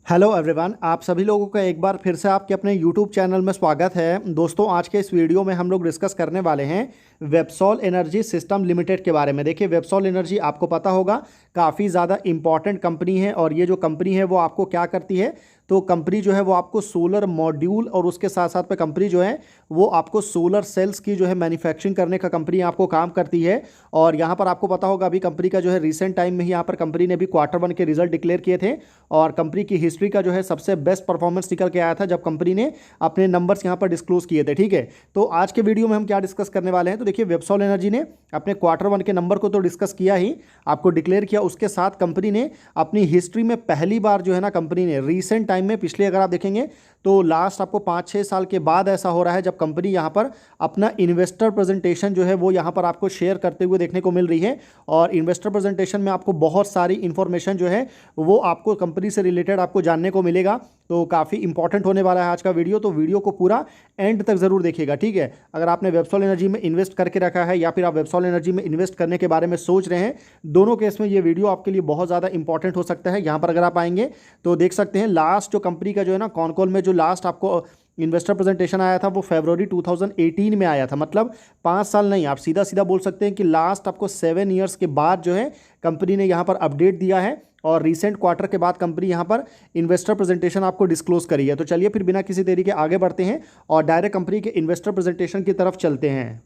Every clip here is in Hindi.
हेलो एवरीवन, आप सभी लोगों का एक बार फिर से आपके अपने यूट्यूब चैनल में स्वागत है। दोस्तों, आज के इस वीडियो में हम लोग डिस्कस करने वाले हैं वेबसॉल एनर्जी सिस्टम लिमिटेड के बारे में। देखिए, वेबसॉल एनर्जी आपको पता होगा काफ़ी ज़्यादा इंपॉर्टेंट कंपनी है और ये जो कंपनी है वो आपको क्या करती है, तो कंपनी जो है वो आपको सोलर मॉड्यूल और उसके साथ साथ में कंपनी जो है वो आपको सोलर सेल्स की जो है मैन्युफैक्चरिंग करने का कंपनी आपको काम करती है। और यहाँ पर आपको पता होगा अभी कंपनी का जो है रिसेंट टाइम में ही यहाँ पर कंपनी ने भी Q1 के रिजल्ट डिक्लेयर किए थे और कंपनी की हिस्ट्री का जो है सबसे बेस्ट परफॉर्मेंस निकल के आया था जब कंपनी ने अपने नंबर्स यहाँ पर डिस्क्लोज किए थे। ठीक है, तो आज के वीडियो में हम क्या डिस्कस करने वाले हैं, तो देखिए वेबसॉल एनर्जी ने अपने Q1 के नंबर को तो डिस्कस किया ही, आपको डिक्लेयर किया। उसके साथ कंपनी ने अपनी हिस्ट्री में पहली बार जो है ना, कंपनी ने रिसेंट टाइम में, पिछले अगर आप देखेंगे तो लास्ट आपको 5-6 साल के बाद ऐसा हो रहा है जब कंपनी यहाँ पर अपना इन्वेस्टर प्रेजेंटेशन जो है वो यहाँ पर आपको शेयर करते हुए देखने को मिल रही है। और इन्वेस्टर प्रेजेंटेशन में आपको बहुत सारी इंफॉर्मेशन जो है वो आपको कंपनी से रिलेटेड आपको जानने को मिलेगा। तो काफ़ी इंपॉर्टेंट होने वाला है आज का वीडियो, तो वीडियो को पूरा एंड तक ज़रूर देखिएगा। ठीक है, अगर आपने वेबसॉल एनर्जी में इन्वेस्ट करके रखा है या फिर आप वेबसॉल एनर्जी में इन्वेस्ट करने के बारे में सोच रहे हैं, दोनों केस में ये वीडियो आपके लिए बहुत ज़्यादा इंपॉर्टेंट हो सकता है। यहाँ पर अगर आप आएंगे तो देख सकते हैं लास्ट जो कंपनी का जो है ना कॉन में जो लास्ट आपको इन्वेस्टर प्रेजेंटेशन आया था वो फरवरी 2018 में आया था। मतलब 5 साल नहीं, आप सीधा सीधा बोल सकते हैं कि लास्ट आपको 7 ईयर्स के बाद जो है कंपनी ने यहाँ पर अपडेट दिया है और रिसेंट क्वार्टर के बाद कंपनी यहाँ पर इन्वेस्टर प्रेजेंटेशन आपको डिस्क्लोज करी है। तो चलिए फिर बिना किसी देरी के आगे बढ़ते हैं और डायरेक्ट कंपनी के इन्वेस्टर प्रेजेंटेशन की तरफ चलते हैं।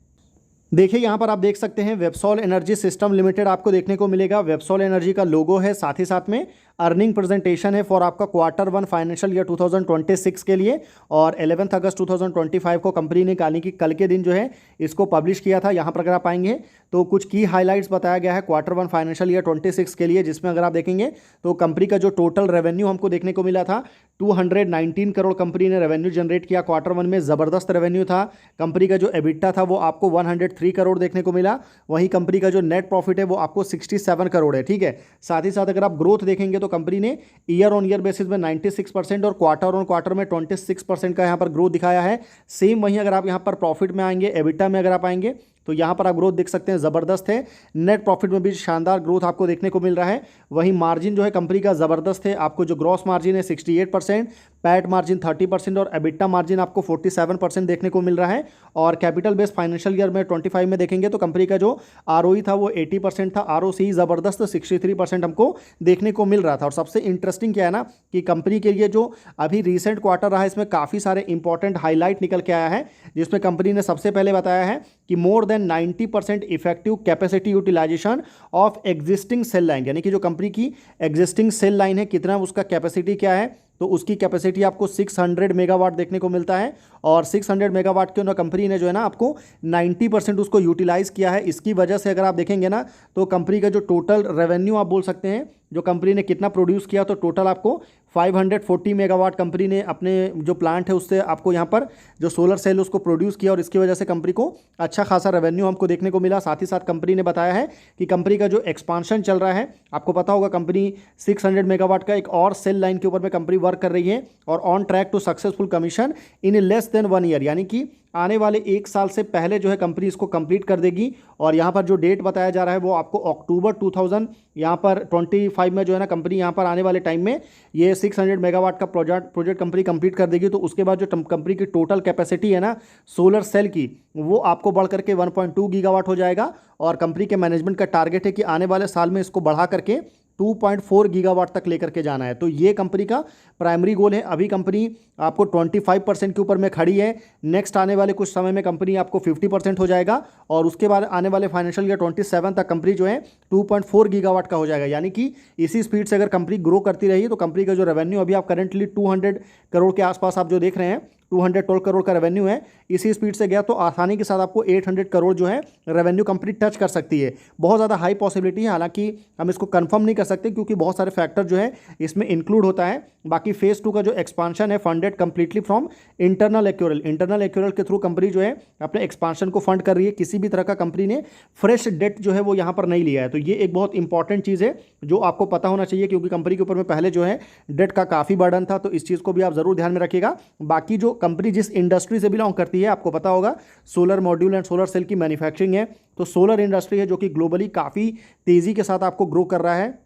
देखिए, यहाँ पर आप देख सकते हैं वेबसॉल एनर्जी सिस्टम लिमिटेड आपको देखने को मिलेगा। वेबसॉल एनर्जी का लोगो है, साथ ही साथ में अर्निंग प्रेजेंटेशन है फॉर आपका Q1 फाइनेंशियल ईयर 2026 के लिए। और 11 अगस्त 2025 को कंपनी ने कल के दिन जो है इसको पब्लिश किया था। यहाँ पर अगर आप आएंगे तो कुछ की हाइलाइट्स बताया गया है Q1 फाइनेंशियल ईयर 26 के लिए, जिसमें अगर आप देखेंगे तो कंपनी का जो टोटल रेवेन्यू हमको देखने को मिला था 219 करोड़ कंपनी ने रेवेन्यू जनरेट किया। Q1 में ज़बरदस्त रेवेन्यू था। कंपनी का जो एबिटा था वो आपको 103 करोड़ देखने को मिला। वहीं कंपनी का जो नेट प्रॉफिट है वो आपको 67 करोड़ है। ठीक है, साथ ही साथ अगर आप ग्रोथ देखेंगे तो कंपनी ने ईयर ऑन ईयर बेसिस में 96% और क्वार्टर ऑन क्वार्टर में 26% का यहाँ पर ग्रोथ दिखाया है। सेम वहीं अगर आप यहाँ पर प्रॉफिट में आएंगे, एबिटा में अगर आप आएंगे तो यहाँ पर आप ग्रोथ देख सकते हैं, ज़बरदस्त है। नेट प्रॉफिट में भी शानदार ग्रोथ आपको देखने को मिल रहा है। वहीं मार्जिन जो है कंपनी का ज़बरदस्त है। आपको जो ग्रॉस मार्जिन है 68%, पैट मार्जिन 30% और एबिटा मार्जिन आपको 47% देखने को मिल रहा है। और कैपिटल बेस फाइनेंशियल ईयर में 25 में देखेंगे तो कंपनी का जो ROE था वो 80% था, ROCE ज़बरदस्त 63% हमको देखने को मिल रहा था। और सबसे इंटरेस्टिंग क्या है ना कि कंपनी के लिए जो अभी रिसेंट क्वार्टर रहा है इसमें काफ़ी सारे इंपॉर्टेंट हाईलाइट निकल के आया है, जिसमें कंपनी ने सबसे पहले बताया है कि more than 90% effective capacity utilisation of existing cell line, यानी कि जो कंपनी की एग्जिस्टिंग सेल लाइन है कितना उसका कैपेसिटी क्या है, तो उसकी कैपेसिटी आपको 600 मेगावाट देखने को मिलता है। और 600 मेगावाट के अंदर कंपनी ने जो है ना आपको 90% उसको यूटिलाइज़ किया है। इसकी वजह से अगर आप देखेंगे ना तो कंपनी का जो टोटल रेवेन्यू आप बोल सकते हैं जो कंपनी ने कितना प्रोड्यूस किया, तो टोटल आपको 540 मेगावाट कंपनी ने अपने जो प्लांट है उससे आपको यहाँ पर जो सोलर सेल उसको प्रोड्यूस किया और इसकी वजह से कंपनी को अच्छा खासा रेवेन्यू हमको देखने को मिला। साथ ही साथ कंपनी ने बताया है कि कंपनी का जो एक्सपांशन चल रहा है, आपको पता होगा कंपनी 600 मेगावाट का एक और सेल लाइन के ऊपर में कंपनी वर्क कर रही है और on track to successful commission in less than 1 year, यानी कि आने वाले 1 साल से पहले जो है कंपनी इसको कंप्लीट कर देगी। और यहाँ पर जो डेट बताया जा रहा है वो आपको अक्टूबर 2025 में जो है ना कंपनी यहाँ पर आने वाले टाइम में ये 600 मेगावाट का प्रोजेक्ट कंपनी कंप्लीट कर देगी। तो उसके बाद जो कंपनी की टोटल कैपेसिटी है ना सोलर सेल की, वो आपको बढ़ करके 1.2 गीगावाट हो जाएगा। और कंपनी के मैनेजमेंट का टारगेट है कि आने वाले साल में इसको बढ़ा करके 2.4 गीगावाट तक लेकर के जाना है। तो ये कंपनी का प्राइमरी गोल है। अभी कंपनी आपको 25% के ऊपर में खड़ी है। नेक्स्ट आने वाले कुछ समय में कंपनी आपको 50% हो जाएगा और उसके बाद आने वाले फाइनेंशियल ईयर 27 तक कंपनी जो है 2.4 गीगावाट का हो जाएगा। यानी कि इसी स्पीड से अगर कंपनी ग्रो करती रही तो कंपनी का जो रेवेन्यू अभी आप करेंटली 200 करोड़ के आसपास आप जो देख रहे हैं, 212 करोड़ का रेवेन्यू है, इसी स्पीड से गया तो आसानी के साथ आपको 800 करोड़ जो है रेवेन्यू कंपनी टच कर सकती है। बहुत ज़्यादा हाई पॉसिबिलिटी है, हालांकि हम इसको कंफर्म नहीं कर सकते क्योंकि बहुत सारे फैक्टर जो है इसमें इंक्लूड होता है। बाकी फेज़ 2 का जो एक्सपांशन है funded completely from internal accrual के थ्रू कंपनी जो है अपने एक्सपांशन को फंड कर रही है। किसी भी तरह का कंपनी ने फ्रेश डेट जो है वो यहाँ पर नहीं लिया है। तो ये एक बहुत इंपॉर्टेंट चीज़ है जो आपको पता होना चाहिए, क्योंकि कंपनी के ऊपर में पहले जो है डेट का काफ़ी बर्डन था। तो इस चीज़ को भी आप ज़रूर ध्यान में रखिएगा। बाकी जो कंपनी जिस इंडस्ट्री से बिलोंग करती है, आपको पता होगा solar module and solar cell की मैन्युफैक्चरिंग है। तो सोलर इंडस्ट्री है जो कि ग्लोबली काफ़ी तेज़ी के साथ आपको ग्रो कर रहा है।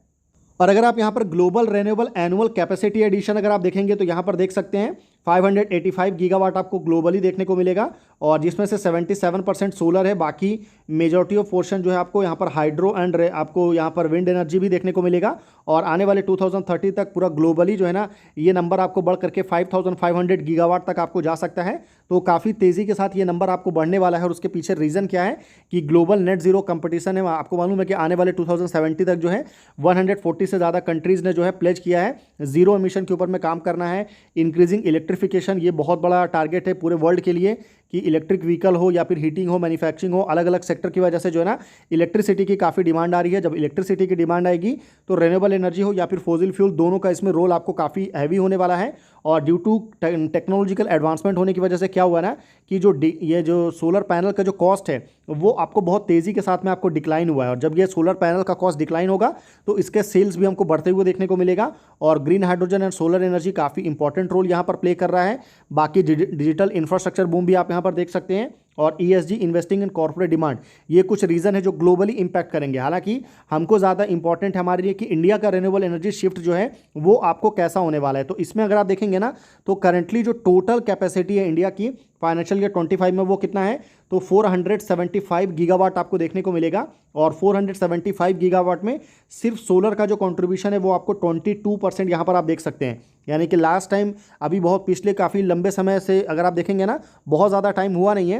और अगर आप यहाँ पर global renewable annual capacity addition अगर आप देखेंगे तो यहाँ पर देख सकते हैं 585 गीगावाट आपको ग्लोबली देखने को मिलेगा, और जिसमें से 77% सोलर है, बाकी मेजॉरिटी ऑफ पोर्शन जो है आपको यहाँ पर हाइड्रो एंड आपको यहाँ पर विंड एनर्जी भी देखने को मिलेगा। और आने वाले 2030 तक पूरा ग्लोबली जो है ना ये नंबर आपको बढ़ करके 5500 गीगावाट तक आपको जा सकता है। तो काफ़ी तेज़ी के साथ ये नंबर आपको बढ़ने वाला है, और उसके पीछे रीज़न क्या है कि ग्लोबल नेट जीरो कंपटीशन है। आपको मालूम है कि आने वाले 2070 तक जो है 140 से ज़्यादा कंट्रीज़ ने जो है प्लेज किया है जीरो एमिशन के ऊपर में काम करना है। इंक्रीजिंग इलेक्ट्रिफिकेशन ये बहुत बड़ा टारगेट है पूरे वर्ल्ड के लिए कि इलेक्ट्रिक व्हीकल हो या फिर हीटिंग हो, मैन्युफैक्चरिंग हो, अलग अलग सेक्टर की वजह से जो है ना इलेक्ट्रिसिटी की काफ़ी डिमांड आ रही है। जब इलेक्ट्रिसिटी की डिमांड आएगी तो रिन्यूएबल एनर्जी हो या फिर फॉसिल फ्यूल, दोनों का इसमें रोल आपको काफ़ी हैवी होने वाला है। और ड्यू टू टेक्नोलॉजिकल एडवांसमेंट होने की वजह से क्या हुआ ना कि ये जो सोलर पैनल का जो कॉस्ट है वो आपको बहुत तेज़ी के साथ में आपको डिक्लाइन हुआ है। और जब ये सोलर पैनल का कॉस्ट डिक्लाइन होगा तो इसके सेल्स भी हमको बढ़ते हुए देखने को मिलेगा। और green hydrogen and solar energy काफ़ी इंपॉर्टेंट रोल यहाँ पर प्ले कर रहा है। बाकी डिजिटल इंफ्रास्ट्रक्चर बूम भी आप यहाँ पर देख सकते हैं, और ESG investing in corporate demand, ये कुछ रीज़न है जो ग्लोबली इंपैक्ट करेंगे। हालांकि हमको ज़्यादा इंपॉर्टेंट है हमारे लिए कि इंडिया का रिन्यूएबल एनर्जी शिफ्ट जो है वो आपको कैसा होने वाला है। तो इसमें अगर आप देखेंगे ना तो करंटली जो टोटल कैपेसिटी है इंडिया की फाइनेंशियल ईयर 25 में वो कितना है तो 475 गीगावाट आपको देखने को मिलेगा। और 475 गीगावाट में सिर्फ सोलर का जो कंट्रीब्यूशन है वो आपको 22% यहाँ पर आप देख सकते हैं। यानी कि लास्ट टाइम अभी बहुत पिछले काफ़ी लंबे समय से अगर आप देखेंगे ना बहुत ज़्यादा टाइम हुआ नहीं है,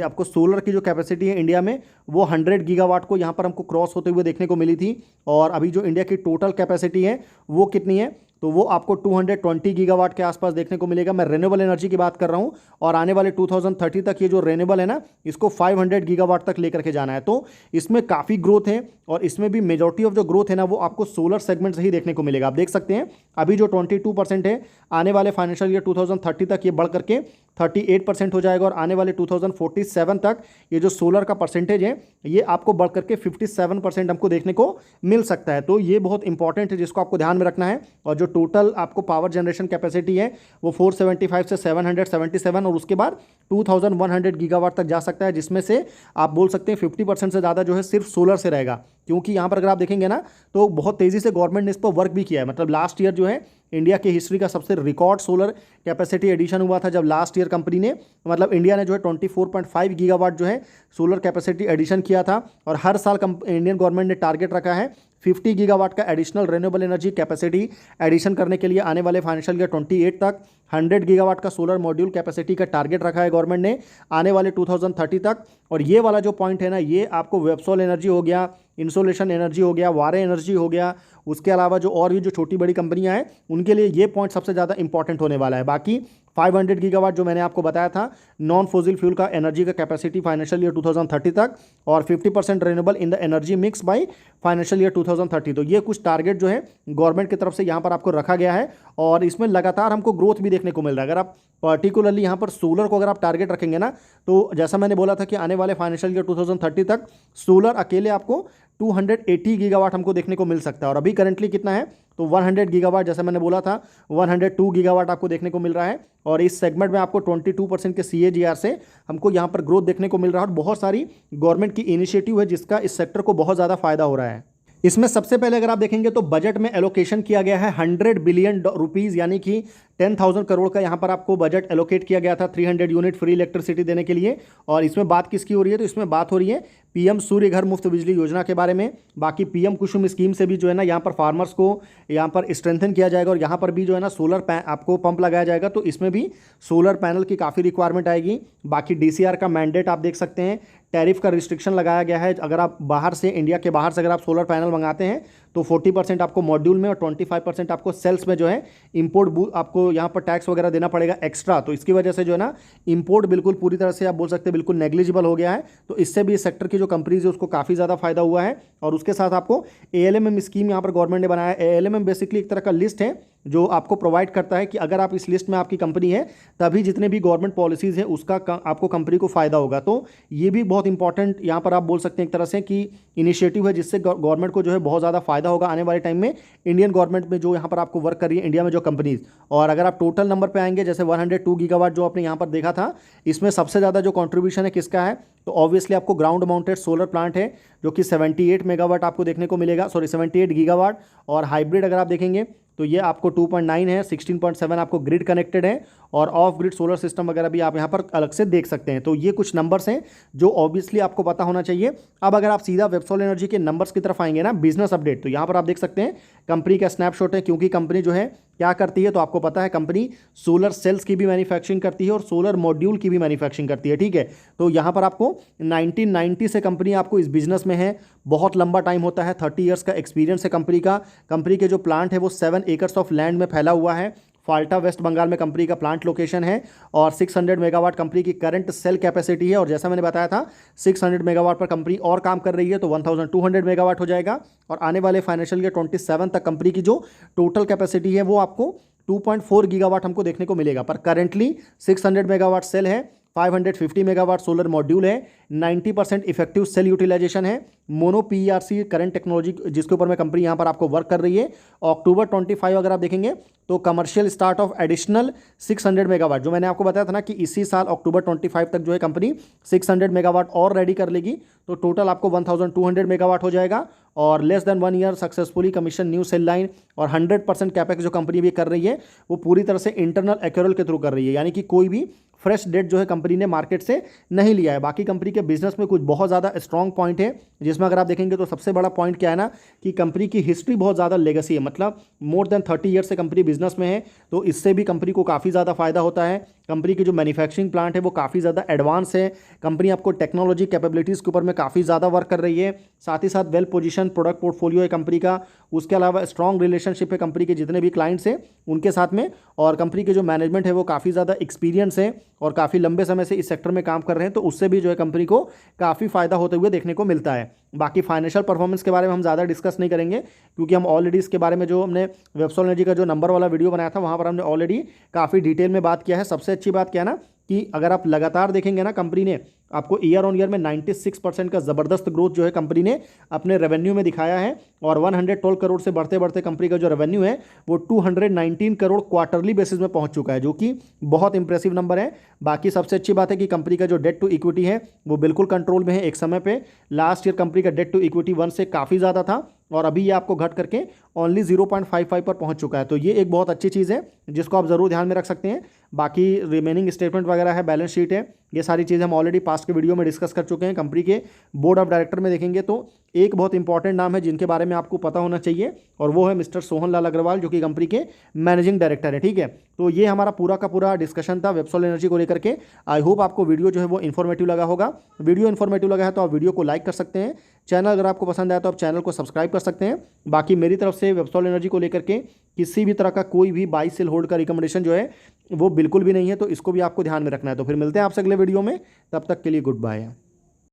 आपको सोलर की जो कैपेसिटी है इंडिया में वो 100 गीगावाट को यहाँ पर हमको क्रॉस होते हुए देखने को मिली थी। और अभी जो इंडिया की टोटल कैपेसिटी है वो कितनी है तो वो आपको 220 गीगावाट के आसपास देखने को मिलेगा। मैं रेन्यूएबल एनर्जी की बात कर रहा हूँ, और आने वाले 2030 तक ये जो रेन्यूएबल है ना इसको 500 गीगावाट तक लेकर के जाना है। तो इसमें काफ़ी ग्रोथ है, और इसमें भी मेजॉरिटी ऑफ जो ग्रोथ है ना वो आपको सोलर सेगमेंट से ही देखने को मिलेगा। आप देख सकते हैं अभी जो 22% है आने वाले फाइनेंशियल ईयर 2030 तक ये बढ़ करके 38% हो जाएगा, और आने वाले 2047 तक ये जो सोलर का परसेंटेज है ये आपको बढ़ करके 57% हमको देखने को मिल सकता है। तो ये बहुत इंपॉर्टेंट है जिसको आपको ध्यान में रखना है। और जो टोटल आपको पावर जनरेशन कैपेसिटी है वो 475 से 777 और उसके बाद 2100 गीगावाट तक जा सकता है, जिसमें से आप बोल सकते हैं 50% से ज़्यादा जो है सिर्फ सोलर से रहेगा। क्योंकि यहाँ पर अगर आप देखेंगे ना तो बहुत तेज़ी से गवर्नमेंट ने इस पर वर्क भी किया है। मतलब लास्ट ईयर जो है इंडिया की हिस्ट्री का सबसे रिकॉर्ड सोलर कैपेसिटी एडिशन हुआ था, जब लास्ट ईयर कंपनी ने मतलब इंडिया ने जो है 24.5 गीगावाट जो है सोलर कैपेसिटी एडिशन किया था। और हर साल इंडियन गवर्नमेंट ने टारगेट रखा है 50 गीगावाट का additional renewable energy capacity addition करने के लिए आने वाले फाइनेंशियल ईयर 28 तक। 100 गीगावाट का सोलर मॉड्यूल कैपेसिटी का टारगेट रखा है गवर्नमेंट ने आने वाले 2030 तक। और ये वाला जो पॉइंट है ना ये आपको वेबसोल एनर्जी हो गया, इंसोलेशन एनर्जी हो गया, वारे एनर्जी हो गया, उसके अलावा जो और भी जो छोटी बड़ी कंपनियां हैं उनके लिए ये पॉइंट सबसे ज़्यादा इंपॉर्टेंट होने वाला है। बाकी 500 गीगावाट जो मैंने आपको बताया था नॉन फॉसिल फ्यूल का एनर्जी का कैपेसिटी फाइनेंशियल ईयर 2030 तक, और 50% renewable in the energy mix by financial year 2030। तो ये कुछ टारगेट जो है गवर्नमेंट की तरफ से यहाँ पर आपको रखा गया है, और इसमें लगातार हमको ग्रोथ भी देखने को मिल रहा है। अगर आप पर्टिकुलरली यहाँ पर सोलर को अगर आप टारगेट रखेंगे ना तो जैसा मैंने बोला था कि आने वाले फाइनेंशियल ईयर 2030 तक सोलर अकेले आपको 280 गीगावाट हमको देखने को मिल सकता है। और अभी करंटली कितना है तो 100 गीगावाट, जैसा मैंने बोला था 102 गीगावाट आपको देखने को मिल रहा है। और इस सेगमेंट में आपको 22% के CAGR से हमको यहाँ पर ग्रोथ देखने को मिल रहा है, और बहुत सारी गवर्नमेंट की इनिशिएटिव है जिसका इस सेक्टर को बहुत ज़्यादा फायदा हो रहा है। इसमें सबसे पहले अगर आप देखेंगे तो बजट में एलोकेशन किया गया है 100 बिलियन रुपीज़, यानी कि 10,000 करोड़ का यहाँ पर आपको बजट एलोकेट किया गया था 300 यूनिट फ्री इलेक्ट्रिसिटी देने के लिए। और इसमें बात किसकी हो रही है तो इसमें बात हो रही है PM सूर्य घर मुफ्त बिजली योजना के बारे में। बाकी PM कुसुम स्कीम से भी जो है ना यहाँ पर फार्मर्स को यहाँ पर स्ट्रेंथन किया जाएगा, और यहाँ पर भी जो है ना सोलर आपको पंप लगाया जाएगा, तो इसमें भी सोलर पैनल की काफ़ी रिक्वायरमेंट आएगी। बाकी DCR का मैंडेट आप देख सकते हैं, टैरिफ का रिस्ट्रिक्शन लगाया गया है। अगर आप बाहर से इंडिया के बाहर से अगर आप सोलर पैनल मंगाते हैं तो 40% आपको मॉड्यूल में और 25% आपको सेल्स में जो है इंपोर्ट आपको यहाँ पर टैक्स वगैरह देना पड़ेगा एक्स्ट्रा। तो इसकी वजह से जो है ना इंपोर्ट बिल्कुल पूरी तरह से आप बोल सकते हैं बिल्कुल नेग्लिजिबल हो गया है। तो इससे भी इस सेक्टर की जो कंपनीज है उसको काफ़ी ज़्यादा फायदा हुआ है। और उसके साथ आपको ALMM स्कीम यहाँ पर गवर्नमेंट ने बनाया है। ALMM बेसिकली एक तरह का लिस्ट है जो आपको प्रोवाइड करता है कि अगर आप इस लिस्ट में आपकी कंपनी है तभी जितने भी गवर्नमेंट पॉलिसीज़ हैं उसका आपको कंपनी को फ़ायदा होगा। तो ये भी बहुत बहुत इंपॉर्टेंट यहाँ पर आप बोल सकते हैं एक तरह से कि इनिशिएटिव है, जिससे गवर्नमेंट को जो है बहुत ज़्यादा फायदा होगा आने वाले टाइम में, इंडियन गवर्नमेंट में जो यहाँ पर आपको वर्क कर रही है इंडिया में जो कंपनीज। और अगर आप टोटल नंबर पे आएंगे, जैसे 102 गीगावाट जो आपने यहाँ पर देखा था, इसमें सबसे ज़्यादा जो कंट्रीब्यूशन है किसका है, तो ऑब्वियसली आपको ग्राउंड माउंटेड सोलर प्लांट है जो कि 78 मेगावाट आपको देखने को मिलेगा, 78 गीगावाट। और हाइब्रिड अगर आप देखेंगे तो ये आपको 2.9 है, 16.7 आपको ग्रिड कनेक्टेड है, और ऑफ ग्रिड सोलर सिस्टम वगैरह भी आप यहाँ पर अलग से देख सकते हैं। तो ये कुछ नंबर्स हैं जो ऑब्वियसली आपको पता होना चाहिए। अब अगर आप सीधा वेबसोल एनर्जी के नंबर्स की तरफ आएंगे ना, बिजनेस अपडेट, तो यहाँ पर आप देख सकते हैं कंपनी का स्नैपशॉट है, क्योंकि कंपनी जो है क्या करती है, तो आपको पता है कंपनी सोलर सेल्स की भी मैन्युफैक्चरिंग करती है और सोलर मॉड्यूल की भी मैन्युफैक्चरिंग करती है, ठीक है। तो यहाँ पर आपको 1990 से कंपनी आपको इस बिजनेस में है, बहुत लंबा टाइम होता है, 30 ईयर्स का एक्सपीरियंस है कंपनी का। कंपनी के जो प्लांट है वो 7 एकर्स ऑफ लैंड में फैला हुआ है। फाल्टा वेस्ट बंगाल में कंपनी का प्लांट लोकेशन है, और 600 मेगावाट कंपनी की करंट सेल कैपेसिटी है। और जैसा मैंने बताया था 600 मेगावाट पर कंपनी और काम कर रही है, तो 1200 मेगावाट हो जाएगा। और आने वाले फाइनेंशियल ईयर 27 तक कंपनी की जो टोटल कैपेसिटी है वो आपको 2.4 गीगावाट हमको देखने को मिलेगा। पर करंटली 600 मेगावाट सेल है, 550 मेगावाट सोलर मॉड्यूल है, 90% इफेक्टिव सेल यूटिलाइजेशन है, मोनो पीईआरसी करंट टेक्नोलॉजी जिसके ऊपर में कंपनी यहाँ पर आपको वर्क कर रही है। अक्टूबर 25 अगर आप देखेंगे तो commercial start of additional 600 megawatt, जो मैंने आपको बताया था ना कि इसी साल अक्टूबर 25 तक जो है कंपनी 600 मेगावाट और रेडी कर लेगी, तो टोटल आपको 1200 मेगावाट हो जाएगा। और less than 1 year successfully commission new cell line, और 100% कैपेक्स जो कंपनी भी कर रही है वो पूरी तरह से इंटरनल एक्यूरल के थ्रू कर रही है, यानी कि कोई भी फ्रेश डेट जो है कंपनी ने मार्केट से नहीं लिया है। बाकी कंपनी के बिजनेस में कुछ बहुत ज़्यादा स्ट्रॉन्ग पॉइंट है, जिसमें अगर आप देखेंगे तो सबसे बड़ा पॉइंट क्या है ना, कि कंपनी की हिस्ट्री बहुत ज़्यादा लेगेसी है, मतलब मोर देन 30 ईयर से कंपनी बिजनेस में है, तो इससे भी कंपनी को काफ़ी ज़्यादा फायदा होता है। कंपनी की जो मैन्युफैक्चरिंग प्लांट है वो काफ़ी ज़्यादा एडवांस है। कंपनी आपको टेक्नोलॉजी कैपेबिलिटीज़ के ऊपर में काफ़ी ज़्यादा वर्क कर रही है। साथ ही साथ वेल पोजीशन प्रोडक्ट पोर्टफोलियो है कंपनी का। उसके अलावा स्ट्रॉन्ग रिलेशनशिप है कंपनी के जितने भी क्लाइंट्स हैं उनके साथ में, और कंपनी के जो मैनेजमेंट है वो काफ़ी ज़्यादा एक्सपीरियंस है और काफ़ी लंबे समय से इस सेक्टर में काम कर रहे हैं, तो उससे भी जो है कंपनी को काफ़ी फायदा होते हुए देखने को मिलता है। बाकी फाइनेंशियल परफॉर्मेंस के बारे में हम ज़्यादा डिस्कस नहीं करेंगे, क्योंकि हम ऑलरेडी इसके बारे में जो हमने वेबसोल एनर्जी का जो नंबर वाला वीडियो बनाया था वहाँ पर हमने ऑलरेडी काफ़ी डिटेल में बात किया है। सबसे अच्छी बात क्या है ना, कि अगर आप लगातार देखेंगे ना, कंपनी ने आपको ईयर ऑन ईयर में 96% का ज़बरदस्त ग्रोथ जो है कंपनी ने अपने रेवेन्यू में दिखाया है, और 112 करोड़ से बढ़ते बढ़ते कंपनी का जो रेवेन्यू है वो 219 करोड़ क्वार्टरली बेसिस में पहुंच चुका है, जो कि बहुत इंप्रेसिव नंबर है। बाकी सबसे अच्छी बात है कि कंपनी का जो डेट टू इक्विटी है वो बिल्कुल कंट्रोल में है। एक समय पे लास्ट ईयर कंपनी का डेट टू इक्विटी 1 से काफ़ी ज़्यादा था, और अभी ये आपको घट करके ओनली 0.55 पर पहुंच चुका है, तो ये एक बहुत अच्छी चीज़ है जिसको आप ज़रूर ध्यान में रख सकते हैं। बाकी रिमेनिंग स्टेटमेंट वगैरह है, बैलेंस शीट है, ये सारी चीज़ें हम ऑलरेडी पास्ट के वीडियो में डिस्कस कर चुके हैं। कंपनी के बोर्ड ऑफ डायरेक्टर में देखेंगे तो एक बहुत इंपॉर्टेंट नाम है जिनके बारे में आपको पता होना चाहिए, और वो है मिस्टर सोहन लाल अग्रवाल, जो कि कंपनी के मैनेजिंग डायरेक्टर है, ठीक है। तो ये हमारा पूरा का पूरा डिस्कशन था वेबसोल एनर्जी को लेकर के। आई होप आपको वीडियो जो है वो इन्फॉर्मेटिव लगा होगा। वीडियो इन्फॉर्मेटिव लगा है तो आप वीडियो को लाइक कर सकते हैं। चैनल अगर आपको पसंद आया तो आप चैनल को सब्सक्राइब कर सकते हैं। बाकी मेरी तरफ से वेबसोल एनर्जी को लेकर के किसी भी तरह का कोई भी बाई सेल होल्ड का रिकमेंडेशन जो है वो बिल्कुल भी नहीं है, तो इसको भी आपको ध्यान में रखना है। तो फिर मिलते हैं आपसे अगले वीडियो में, तब तक के लिए गुड बाय।